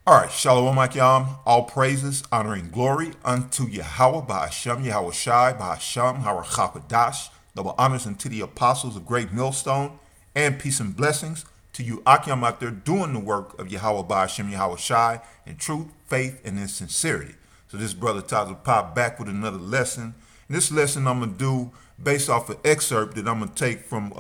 All right, Shalom Akyam, all praises, honor, and glory unto Yahweh, Bahashem, Yahweh Shai, Bahashem, Harachapadash, double honors unto the apostles of Great Millstone, and peace and blessings to you Akyam out there doing the work of Yahweh, Bahashem, Yahweh Shai, in truth, faith, and in sincerity. So this brother Tyler Pop back with another lesson. And this lesson I'm going to do based off an excerpt that I'm going to take from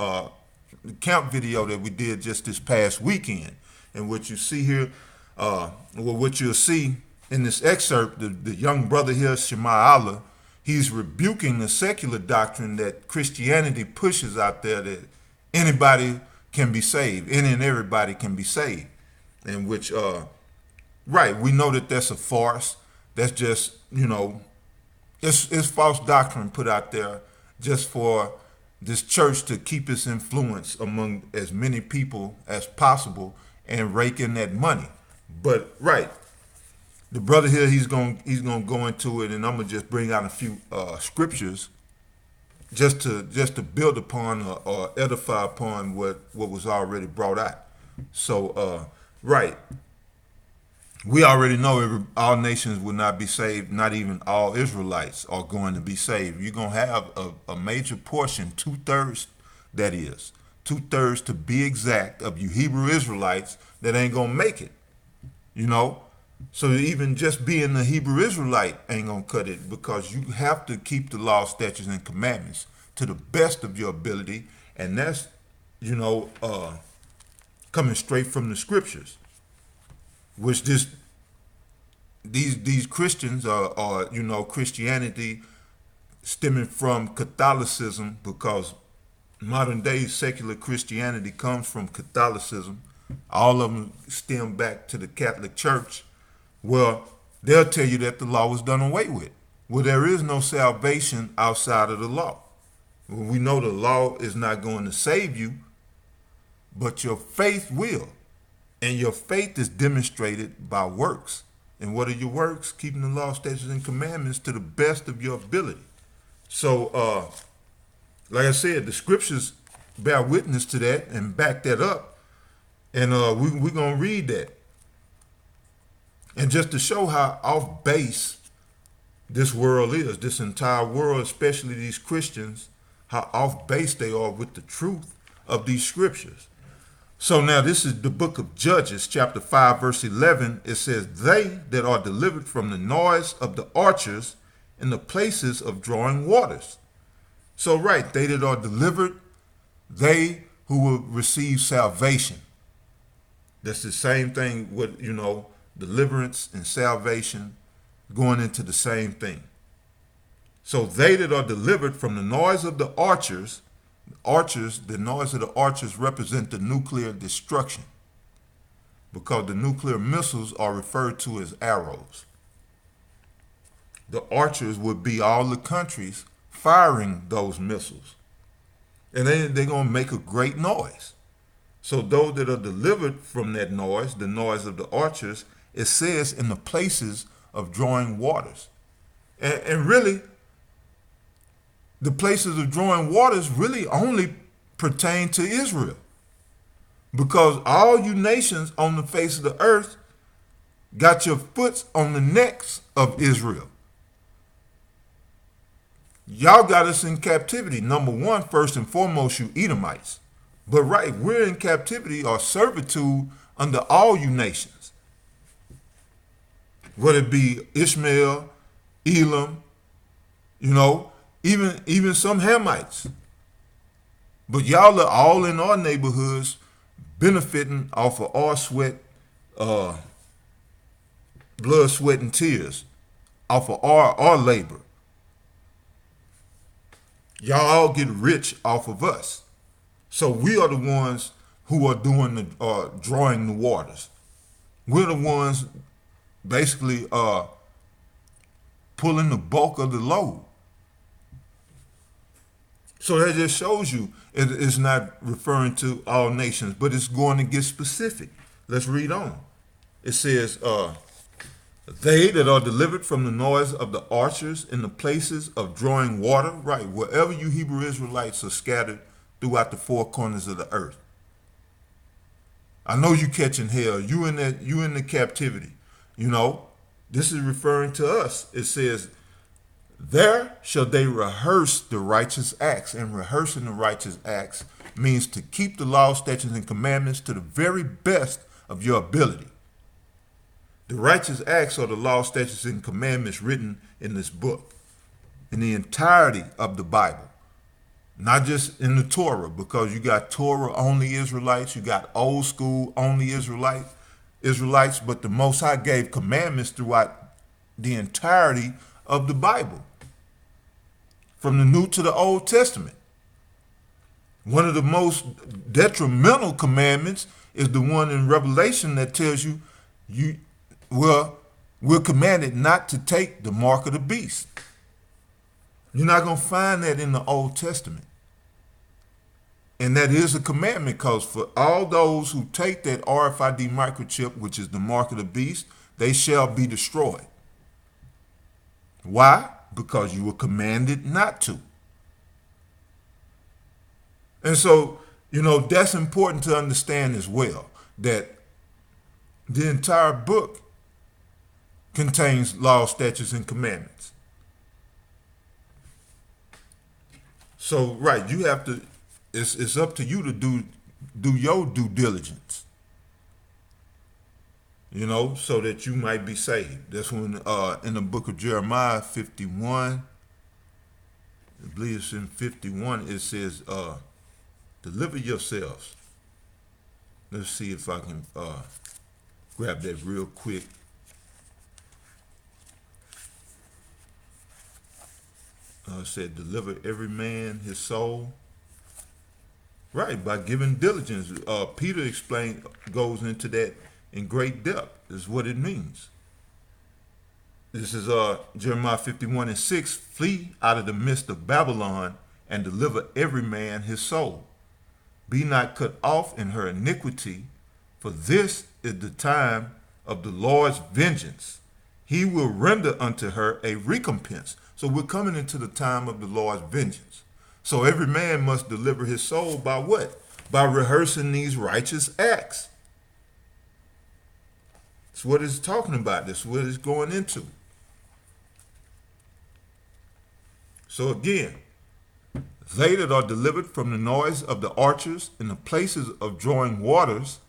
the camp video that we did just this past weekend. And what you see here, what you'll see in this excerpt, the young brother here, Shema Allah, he's rebuking the secular doctrine that Christianity pushes out there that anybody can be saved, any and everybody can be saved. In which, right, we know that that's a farce. That's just, it's false doctrine put out there just for this church to keep its influence among as many people as possible and rake in that money. But right, the brother here, he's gonna go into it, and I'm gonna just bring out a few scriptures just to build upon or edify upon what was already brought out. So right, we already know all nations will not be saved. Not even all Israelites are going to be saved. You're going to have a major portion, 2/3, that is, 2/3 to be exact, of you Hebrew Israelites that ain't going to make it, So even just being a Hebrew Israelite ain't going to cut it, because you have to keep the law, statutes, and commandments to the best of your ability. And that's, coming straight from the scriptures. Which these Christians are Christianity stemming from Catholicism, because modern day secular Christianity comes from Catholicism. All of them stem back to the Catholic Church. Well, they'll tell you that the law was done away with. Well, there is no salvation outside of the law. We know the law is not going to save you, but your faith will. And your faith is demonstrated by works. And what are your works? Keeping the law, statutes, and commandments to the best of your ability. So, like I said, the scriptures bear witness to that and back that up. And we're going to read that. And just to show how off base this world is, this entire world, especially these Christians, how off base they are with the truth of these scriptures. So now this is the book of Judges, chapter 5, verse 11. It says, "They that are delivered from the noise of the archers in the places of drawing waters." So right, they that are delivered, they who will receive salvation. That's the same thing with, deliverance and salvation going into the same thing. So they that are delivered from the noise of the archers, the noise of the archers represent the nuclear destruction, because the nuclear missiles are referred to as arrows. The archers would be all the countries firing those missiles. And they're going to make a great noise. So those that are delivered from that noise, the noise of the archers, it says in the places of drawing waters. And really, the places of drawing waters really only pertain to Israel, because all you nations on the face of the earth got your foot on the necks of Israel. Y'all got us in captivity. Number one, first and foremost, you Edomites. But right, we're in captivity or servitude under all you nations, whether it be Ishmael, Elam, even some Hamites. But y'all are all in our neighborhoods benefiting off of our sweat, blood, sweat, and tears, off of our labor. Y'all all get rich off of us. So we are the ones who are doing drawing the waters. We're the ones basically pulling the bulk of the load. So that just shows you it's not referring to all nations, but it's going to get specific. Let's read on. It says, "They that are delivered from the noise of the archers in the places of drawing water," right, wherever you Hebrew Israelites are scattered throughout the four corners of the earth. I know you catching hell. You in the captivity. You know, this is referring to us. It says, there shall they rehearse the righteous acts. And rehearsing the righteous acts means to keep the law, statutes, and commandments to the very best of your ability. The righteous acts are the law, statutes, and commandments written in this book, in the entirety of the Bible. Not just in the Torah, because you got Torah only Israelites, you got old school only Israelites, but the Most High gave commandments throughout the entirety of the Bible, from the New to the Old Testament. One of the most detrimental commandments is the one in Revelation that tells you we're commanded not to take the mark of the beast. You're not going to find that in the Old Testament. And that is a commandment, because for all those who take that RFID microchip, which is the mark of the beast, they shall be destroyed. Why? Because you were commanded not to. And so, that's important to understand as well, that the entire book contains laws, statutes, and commandments. So, right, you have to, it's up to you to do your due diligence, so that you might be saved. That's when in the book of Jeremiah 51, I believe it's in 51, it says, deliver yourselves. Let's see if I can grab that real quick. It said, deliver every man his soul. Right, by giving diligence. Peter goes into that in great depth, is what it means. This is Jeremiah 51:6. Flee out of the midst of Babylon and deliver every man his soul. Be not cut off in her iniquity, for this is the time of the Lord's vengeance. He will render unto her a recompense. So we're coming into the time of the Lord's vengeance. So every man must deliver his soul by what? By rehearsing these righteous acts. That's what it's talking about. That's what it's going into. So again, they that are delivered from the noise of the archers in the places of drawing waters,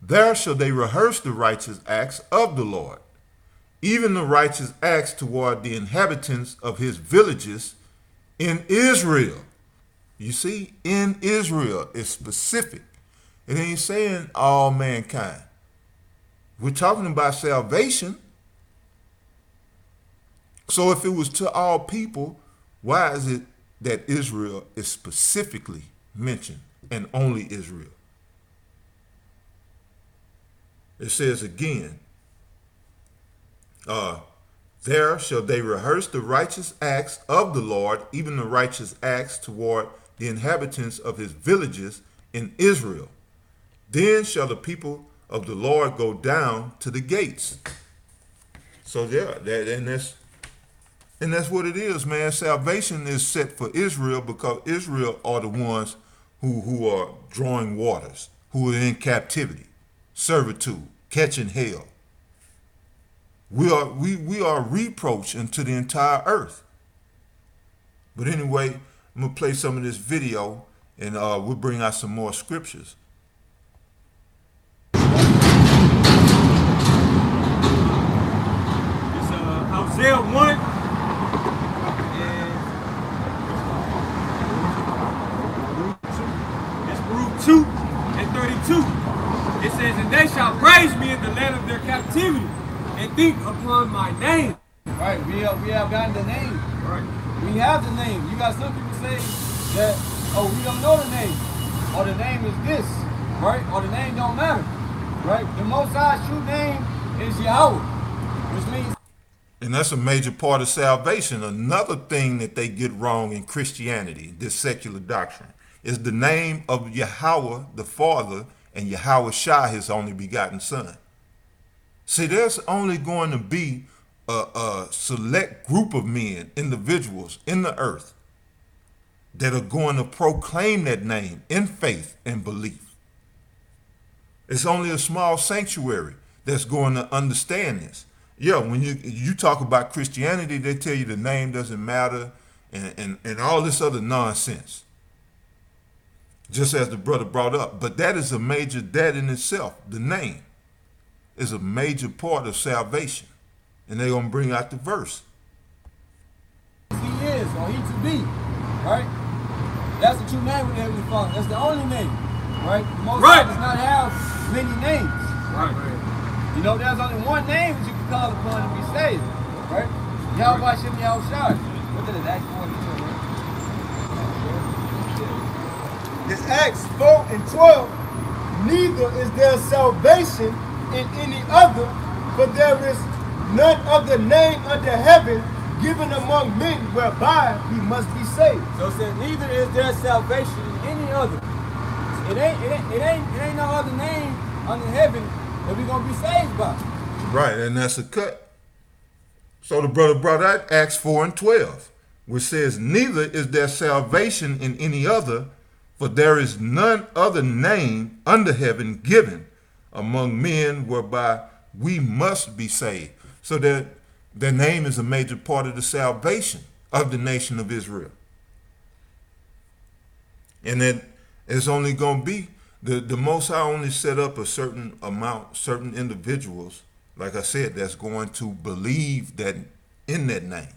there shall they rehearse the righteous acts of the Lord, even the righteous acts toward the inhabitants of his villages in Israel. You see, in Israel is specific. It ain't saying all mankind. We're talking about salvation. So if it was to all people, why is it that Israel is specifically mentioned, and only Israel? It says again, there shall they rehearse the righteous acts of the Lord, even the righteous acts toward the inhabitants of his villages in Israel. Then shall the people of the Lord go down to the gates. So yeah, that's what it is, man. Salvation is set for Israel, because Israel are the ones who are drawing waters, who are in captivity, servitude, catching hell. We are reproach unto the entire earth. But anyway, I'm gonna play some of this video, and we'll bring out some more scriptures. It's Hosea 1 and it's Baruch 2 and 32. It says, and they shall praise me in the land of their captivity, and think upon my name. Right, we have gotten the name. Right. We have the name. You got some people say that, oh, we don't know the name, or the name is this, right? Or the name don't matter, right? The Most High's true name is Yahweh, which means. And that's a major part of salvation. Another thing that they get wrong in Christianity, this secular doctrine, is the name of Yahweh the Father and Yahweh Shai, his only begotten Son. See, there's only going to be a select group of men, individuals in the earth, that are going to proclaim that name in faith and belief. It's only a small sanctuary that's going to understand this. Yeah, when you talk about Christianity, they tell you the name doesn't matter and all this other nonsense. Just as the brother brought up. But that is that in itself, the name, is a major part of salvation. And they're going to bring out the verse. He is, or he to be, right? That's the true name of the Heavenly Father. That's the only name, right? The Most High does not have many names. Right. You know, there's only one name that you can call upon to be saved, right? Yahweh Hashem Yahushua. Look at it, Acts 42. It's Acts 4 and 12. Neither is there salvation in any other, for there is none other name under heaven given among men whereby we must be saved. So it says, neither is there salvation in any other. It ain't no other name under heaven that we're gonna be saved by. Right, and that's a cut. So the brother brought out Acts 4 and 12, which says, neither is there salvation in any other, for there is none other name under heaven given among men whereby we must be saved. So that their name is a major part of the salvation of the nation of Israel. And that it's only going to be, the Most High only set up a certain amount, certain individuals, like I said, that's going to believe that in that name.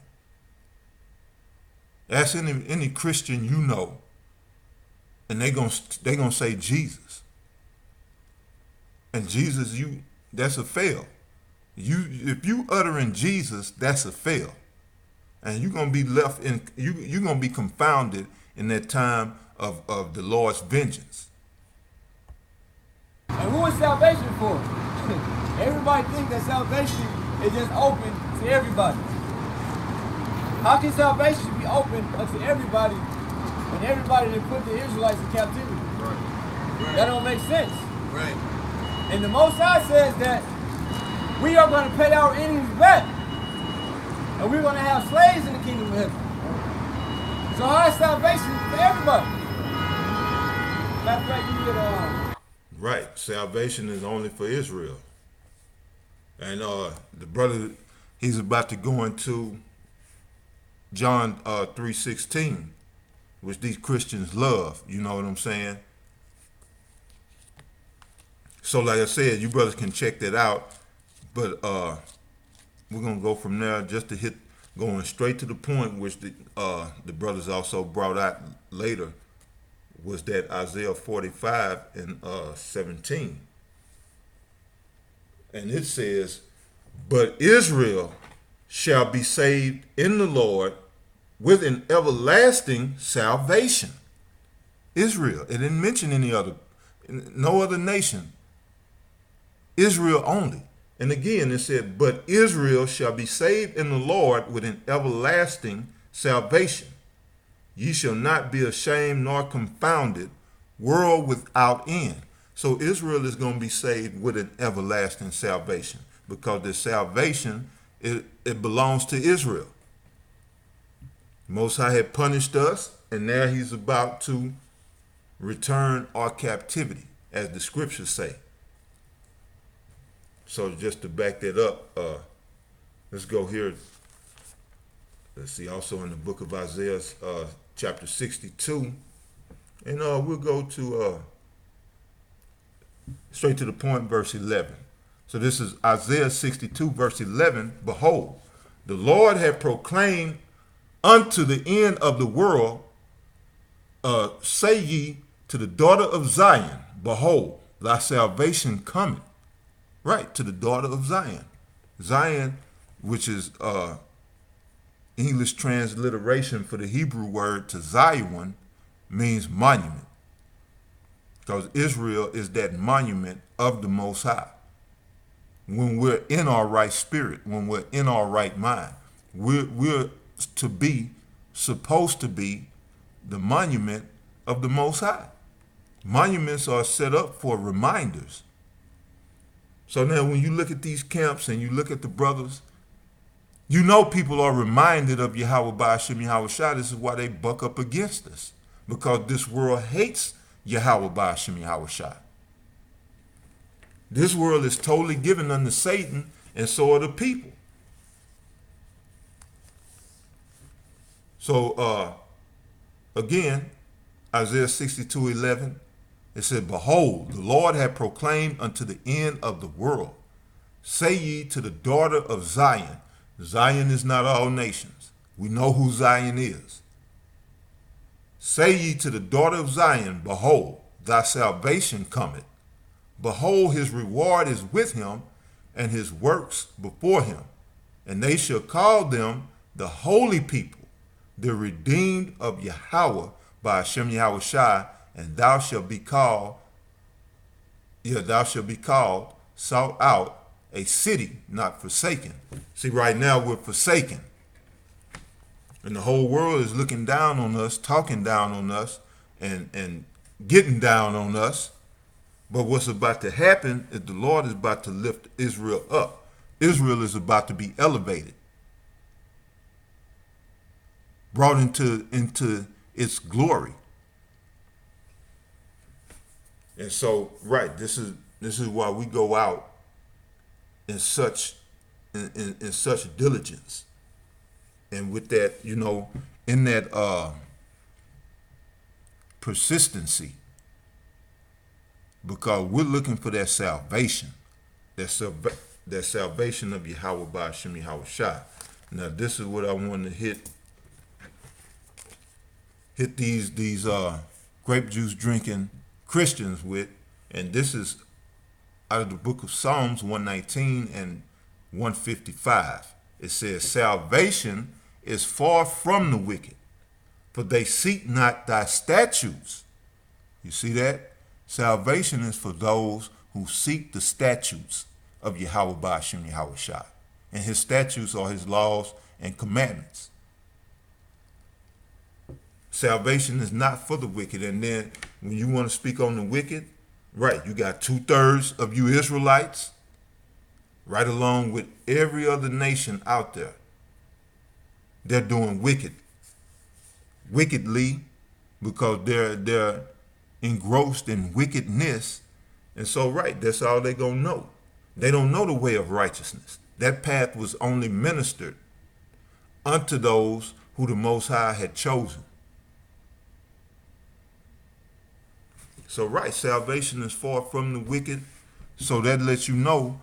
Ask any Christian you know, and they're gonna say Jesus. And Jesus, that's a fail. If you uttering Jesus, that's a fail. And you're gonna be left in you're gonna be confounded in that time of the Lord's vengeance. And who is salvation for? Everybody thinks that salvation is just open to everybody. How can salvation be open to everybody when everybody that put the Israelites in captivity? Right. That don't make sense. Right. And the Most High says that we are going to pay our enemies back. And we're going to have slaves in the kingdom of heaven. So how is salvation for everybody? Matter of fact, you get Right. Salvation is only for Israel. And the brother, he's about to go into John 3:16, which these Christians love. You know what I'm saying? So like I said, you brothers can check that out. But we're going to go from there just to hit, going straight to the point, which the brothers also brought out later, was that Isaiah 45 and 17. And it says, but Israel shall be saved in the Lord with an everlasting salvation. Israel. It didn't mention no other nation. Israel only. And again, it said, but Israel shall be saved in the Lord with an everlasting salvation. Ye shall not be ashamed nor confounded, world without end. So Israel is going to be saved with an everlasting salvation, because the salvation, it belongs to Israel. Most High had punished us, and now he's about to return our captivity, as the scriptures say. So just to back that up, let's go here. Let's see, also in the book of Isaiah, chapter 62. And we'll go to straight to the point, verse 11. So this is Isaiah 62, verse 11. Behold, the Lord hath proclaimed unto the end of the world, say ye to the daughter of Zion, behold, thy salvation cometh. Right, to the daughter of Zion. Zion, which is English transliteration for the Hebrew word to Zion, means monument. Because Israel is that monument of the Most High. When we're in our right spirit, when we're in our right mind, we're supposed to be the monument of the Most High. Monuments are set up for reminders. So now when you look at these camps and you look at the brothers, you know people are reminded of Yahweh Ba'ashem Yahweh Shai. This is why they buck up against us, because this world hates Yahweh Ba'ashem Yahweh Shai. This world is totally given unto Satan, and so are the people. So again, Isaiah 62:11, it said, behold, the Lord hath proclaimed unto the end of the world. Say ye to the daughter of Zion. Zion is not all nations. We know who Zion is. Say ye to the daughter of Zion, behold, thy salvation cometh. Behold, his reward is with him, and his works before him. And they shall call them the holy people, the redeemed of Yahweh by Hashem Yahweh Shai, and thou shalt be called, sought out, a city not forsaken. See, right now we're forsaken. And the whole world is looking down on us, talking down on us, and getting down on us. But what's about to happen is the Lord is about to lift Israel up. Israel is about to be elevated, brought into its glory. And so, right, this is why we go out in such diligence. And with that, in that persistency, because we're looking for that salvation, that salvation of Yahweh by Hashem Yahweh Shai. Now, this is what I want to hit these grape juice drinking Christians with, and this is out of the book of Psalms 119 and 155. It says, salvation is far from the wicked, for they seek not thy statutes. You see that? Salvation is for those who seek the statutes of Yahweh by Hashem Yahweh Shai. And his statutes are his laws and commandments. Salvation is not for the wicked. And then when you want to speak on the wicked, right, you got 2/3 of you Israelites, right along with every other nation out there. They're doing wickedly, because they're engrossed in wickedness. And so, right, that's all they're going to know. They don't know the way of righteousness. That path was only ministered unto those who the Most High had chosen. So, right, salvation is far from the wicked. So that lets you know.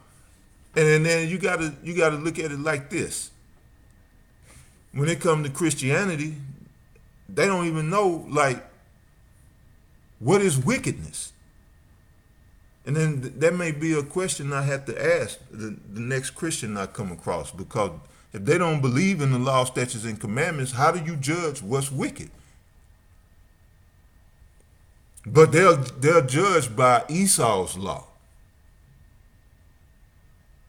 And then you gotta look at it like this. When it comes to Christianity, they don't even know, like, what is wickedness? And then that may be a question I have to ask the next Christian I come across, because if they don't believe in the law, statutes, and commandments, how do you judge what's wicked? But they're judged by Esau's law.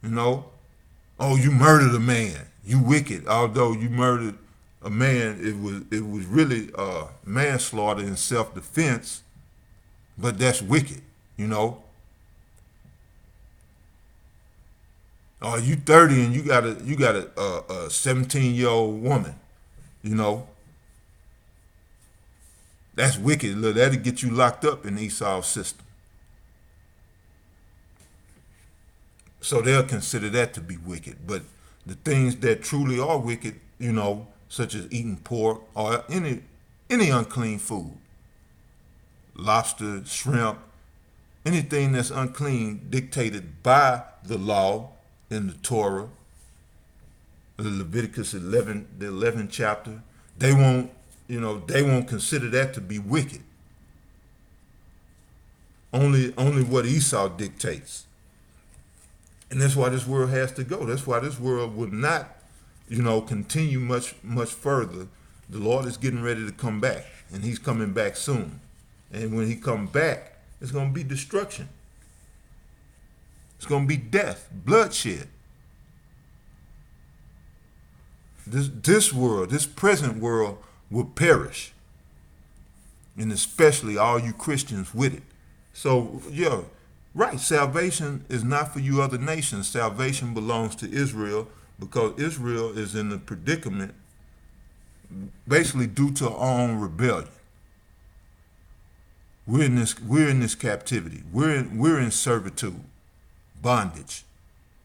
Oh, you murdered a man, you wicked. Although you murdered a man, it was really manslaughter in self-defense, but that's wicked. Oh, you 30 and you got a 17-year-old woman, That's wicked. Look, that'll get you locked up in Esau's system. So they'll consider that to be wicked. But the things that truly are wicked, such as eating pork or any unclean food, lobster, shrimp, anything that's unclean dictated by the law in the Torah, the Leviticus 11, the 11th chapter, they won't consider that to be wicked. Only what Esau dictates. And that's why this world has to go. That's why this world would not, continue much further. The Lord is getting ready to come back, and he's coming back soon. And when he comes back, it's going to be destruction. It's going to be death, bloodshed. This world, this present world, will perish. And especially all you Christians with it. So, yeah, right, salvation is not for you other nations. Salvation belongs to Israel, because Israel is in a predicament basically due to our own rebellion. We're in this captivity. We're in servitude. bondage.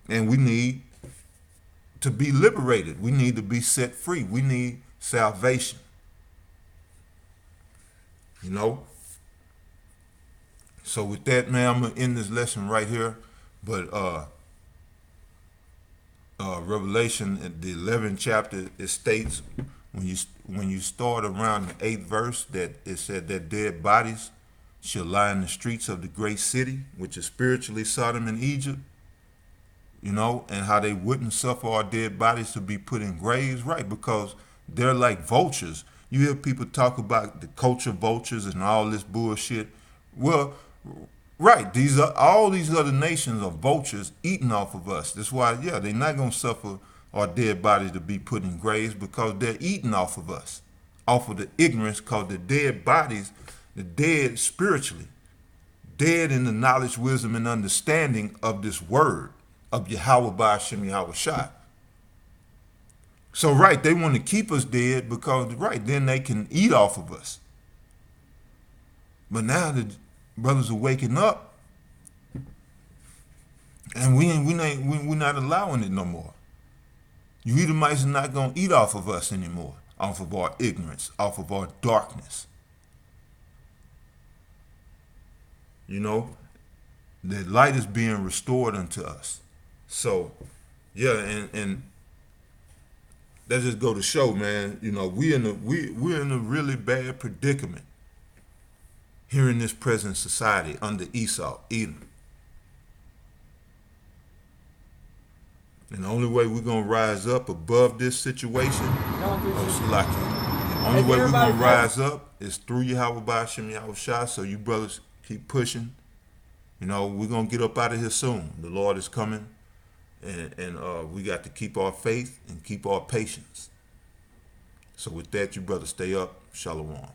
And we need to be liberated. We need to be set free. We need salvation. You know? So with that, man, I'm gonna end this lesson right here. But Revelation, the 11th chapter, it states when you start around the 8th verse that it said that dead bodies shall lie in the streets of the great city, which is spiritually Sodom and Egypt. You know, and how they wouldn't suffer our dead bodies to be put in graves, right? Because they're like vultures. You hear people talk about the culture vultures and all this bullshit. Well, right, all these other nations are vultures eating off of us. That's why, yeah, they're not gonna suffer our dead bodies to be put in graves because they're eating off of us, off of the ignorance, because the dead bodies, the dead spiritually, dead in the knowledge, wisdom, and understanding of this word of Yahweh Ba'ashem Yahweh Shai. So right, they want to keep us dead because right, then they can eat off of us. But now the brothers are waking up, and we're not allowing it no more. You Edomites are not gonna eat off of us anymore, off of our ignorance, off of our darkness. You know, the light is being restored unto us. So, yeah, and that just go to show, man. You know, we're in a really bad predicament here in this present society under Esau, Edom. And the only way we're gonna rise up above this situation, the only way we're gonna rise up is through Yahweh Ba'ashem Yahweh Shai. So you brothers keep pushing. You know, we're gonna get up out of here soon. The Lord is coming. And we got to keep our faith and keep our patience. So with that, you brothers stay up. Shalom.